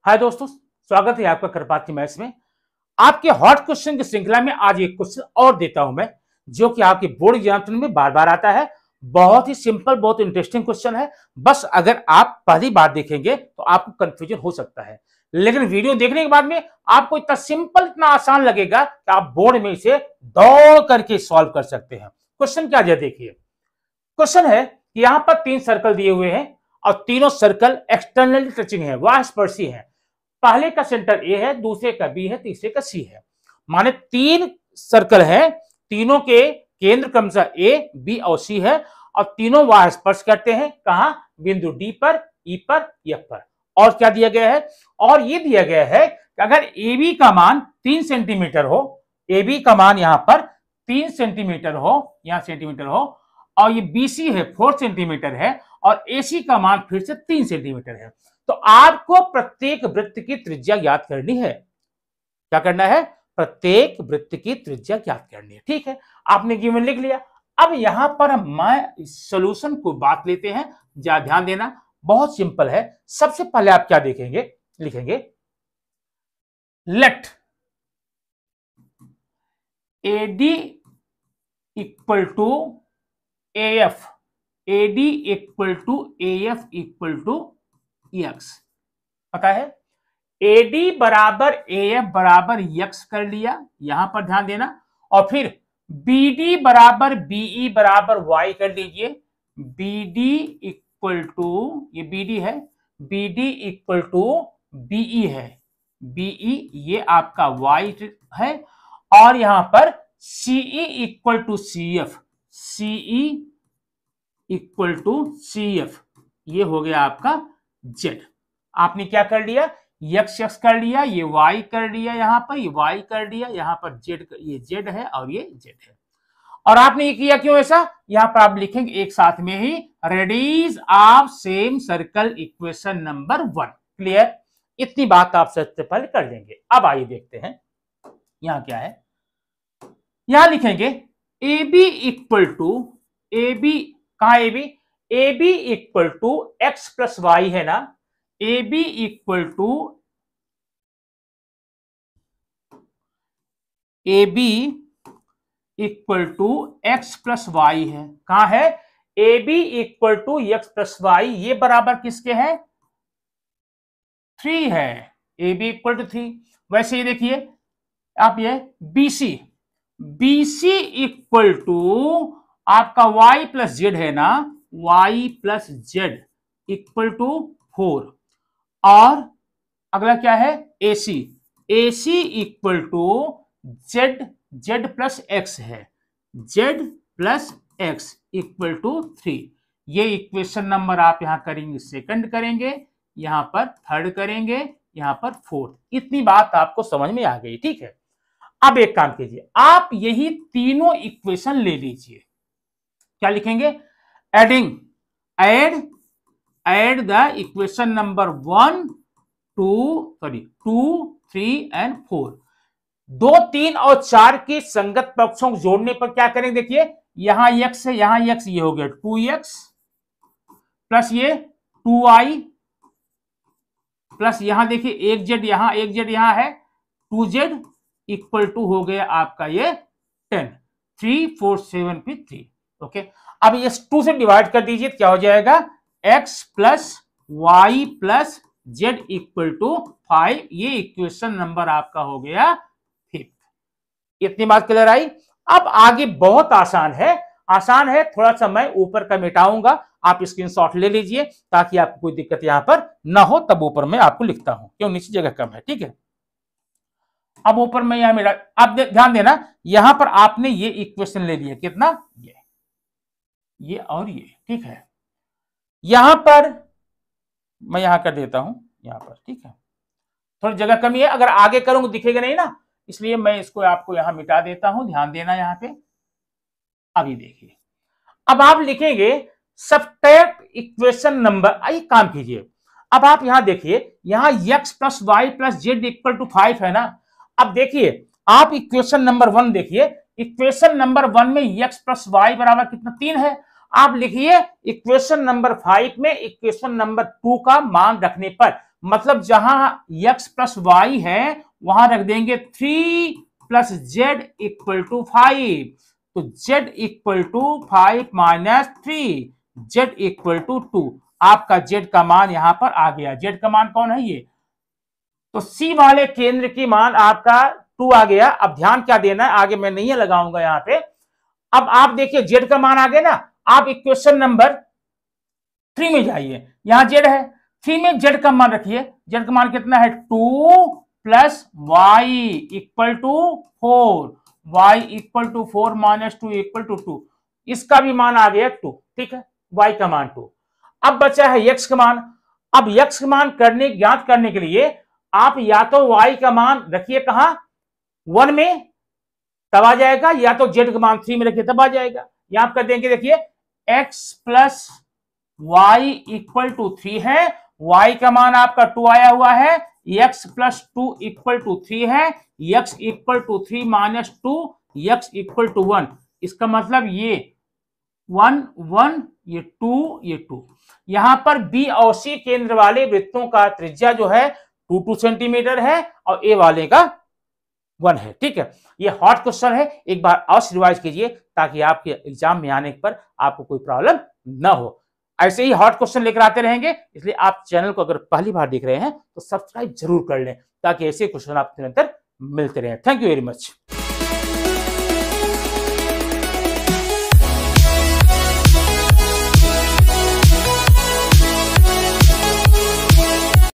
हाय दोस्तों, स्वागत है आपका करपाती मैथ्स में। आपके हॉट क्वेश्चन की श्रृंखला में आज एक क्वेश्चन और देता हूं मैं, जो कि आपके बोर्ड एग्जामिनेशन में बार बार आता है। बहुत ही सिंपल, बहुत इंटरेस्टिंग क्वेश्चन है। बस अगर आप पहली बार देखेंगे तो आपको कंफ्यूजन हो सकता है, लेकिन वीडियो देखने के बाद में आपको इतना सिंपल, इतना आसान लगेगा कि आप बोर्ड में इसे दौड़ करके सॉल्व कर सकते हैं। क्वेश्चन क्या है देखिए। क्वेश्चन है कि यहां पर 3 सर्कल दिए हुए हैं और तीनों सर्कल एक्सटर्नली टचिंग है, वास्पर्शी है। पहले का सेंटर ए है, दूसरे का बी है, तीसरे का सी है। माने 3 सर्कल है, तीनों के केंद्र क्रमशः ए, बी और सी है और तीनों वह स्पर्श करते हैं कहां? बिंदु डी पर, ई पर, एफ पर। और क्या दिया गया है? और ये दिया गया है कि अगर ए बी का मान 3 सेंटीमीटर हो, ए बी का मान यहां पर 3 सेंटीमीटर हो, यहां सेंटीमीटर हो, और ये बी सी है 4 सेंटीमीटर है और ए सी का मान फिर से 3 सेंटीमीटर है, तो आपको प्रत्येक वृत्त की त्रिज्या ज्ञात करनी है। क्या करना है? प्रत्येक वृत्त की त्रिज्या ज्ञात करनी है। ठीक है, आपने गिवन लिख लिया। अब यहां पर मैं सॉल्यूशन को बात लेते हैं, जरा ध्यान देना, बहुत सिंपल है। सबसे पहले आप क्या देखेंगे, लिखेंगे let AD equal to F, AD equal to F equal to X. पता है एडी बराबर एफ बराबर एक्स कर लिया, यहां पर ध्यान देना। और फिर बीडी बराबर बीई बराबर वाई कर लीजिए। बीडी इक्वल टू, ये बीडी है, बीडी इक्वल टू बीई है, बीई ये आपका वाई है। और यहां पर CE equal to CF, CE equal to CF, ये हो गया आपका जेड। आपने क्या कर लिया? यक्स यक्स कर लिया, ये वाई कर लिया, यहां पर ये वाई कर लिया, यहां पर जेड, ये जेड है और ये जेड है। और आपने ये किया क्यों ऐसा? यहां पर आप लिखेंगे एक साथ में ही radius of same circle equation number 1। Clear? इतनी बात आप सबसे पहले कर लेंगे। अब आइए देखते हैं यहां क्या है। यहां लिखेंगे A B equal to, A B कहां? A B, A B equal to X plus Y है ना। A B equal to, A B equal to X plus Y है। कहां है? A B equal to X plus Y, ये बराबर किसके है? 3 है। A B equal to 3। वैसे ही देखिए आप ये B C, B C equal to आपका y प्लस जेड है ना, y plus Z equal to 4। और अगला क्या है? AC, AC equal to Z, Z plus X है, Z plus X equal to 3। ये इक्वेशन नंबर आप यहां करेंगे, सेकंड करेंगे, यहां पर थर्ड करेंगे, यहां पर फोर्थ। इतनी बात आपको समझ में आ गई। ठीक है, अब एक काम कीजिए, आप यही तीनों इक्वेशन ले लीजिए। क्या लिखेंगे? Adding, add the equation number 1 2 3 and 4। 2 3 और 4 के संगत पक्षों को जोड़ने पर क्या करेंगे? देखिए यहां x है, यहां x, ये हो गया 2x प्लस ये 2y प्लस यहां देखिए एक जेड, यहां एक जेड, यहां है 2z इक्वल टू हो गया आपका ये 10। 3 4 7 फिर 3। ओके, अब ये 2 से डिवाइड कर दीजिए, क्या हो जाएगा? x plus y plus Z equal to 5। ये इक्वेशन नंबर आपका हो गया 5। इतनी बात क्लियर आई? अब आगे बहुत आसान है, आसान है। थोड़ा सा मैं ऊपर का मिटाऊंगा, आप स्क्रीनशॉट ले लीजिए ताकि आपको कोई दिक्कत यहां पर ना हो। तब ऊपर मैं आपको लिखता हूं, क्यों नीचे जगह कम है। ठीक है, अब ऊपर में यहां मेरा, आप ध्यान देना, यहां पर आपने ये इक्वेशन ले लिया, कितना? ये और ये। ठीक है, यहां पर मैं यहां कर देता हूं, यहां पर। ठीक है, थोड़ी जगह कमी है, अगर आगे करूंगा दिखेगा नहीं ना, इसलिए मैं इसको आपको यहां मिटा देता हूं। ध्यान देना यहां पे। अभी देखिए, अब आप लिखेंगे सब्ट्रैक्ट इक्वेशन नंबर, आइए काम कीजिए। अब आप यहां देखिए, यहां x plus y plus Z equal to 5 है ना। अब देखिए आप इक्वेशन नंबर 1 देखिए, इक्वेशन नंबर 1 में x प्लस वाई बराबर कितना? 3 है। आप लिखिए इक्वेशन नंबर 5 में इक्वेशन नंबर 2 का मान रखने पर मतलब जहां x प्लस वाई है वहां रख देंगे 3 प्लस जेड इक्वल टू 5। तो z equal to 5 minus 3, z equal to 2। आपका z का मान यहां पर आ गया। z का मान कौन है ये? तो C वाले केंद्र की मान आपका 2 आ गया। अब ध्यान क्या देना है, आगे मैं नहीं लगाऊंगा यहां पे। अब आप देखिए z का मान आ गया ना। आप इक्वेशन नंबर 3 में जाइए, यहां z है, 3 में z का मान रखिए। z का मान कितना है? 2 plus y equal to 4, y equal to 4 minus 2 equal to 2। इसका भी मान आ गया 2, ठीक है, y का मान 2। अब बचा है x का मान। अब x का मान ज्ञात करने के लिए आप या तो y का मान रखिए कहां? 1 में, तब आ जाएगा, या तो z का मान 3 में रखिए तब आ जाएगा। यहां आप कर देंगे, देखिए x plus y equal to 3 है, y का मान आपका 2 आया हुआ है, x प्लस 2 इक्वल टू 3 है, x equal to 3 minus 2, x equal to 1। इसका मतलब ये 1 1, ये 2, ये 2। यहां पर B और C केंद्र वाले वृत्तों का त्रिज्या जो है 2 सेंटीमीटर है और A वाले का 1 है, ठीक है। ये हॉट क्वेश्चन है, एक बार अवश्य रिवाइज कीजिए ताकि आपके एग्जाम में आने पर आपको कोई प्रॉब्लम ना हो। ऐसे ही हॉट क्वेश्चन लेकर आते रहेंगे, इसलिए आप चैनल को अगर पहली बार देख रहे हैं तो सब्सक्राइब जरूर कर लें ताकि ऐसे क्वेश्चन आपको निरंतर मिलते रहे। Thank you very much.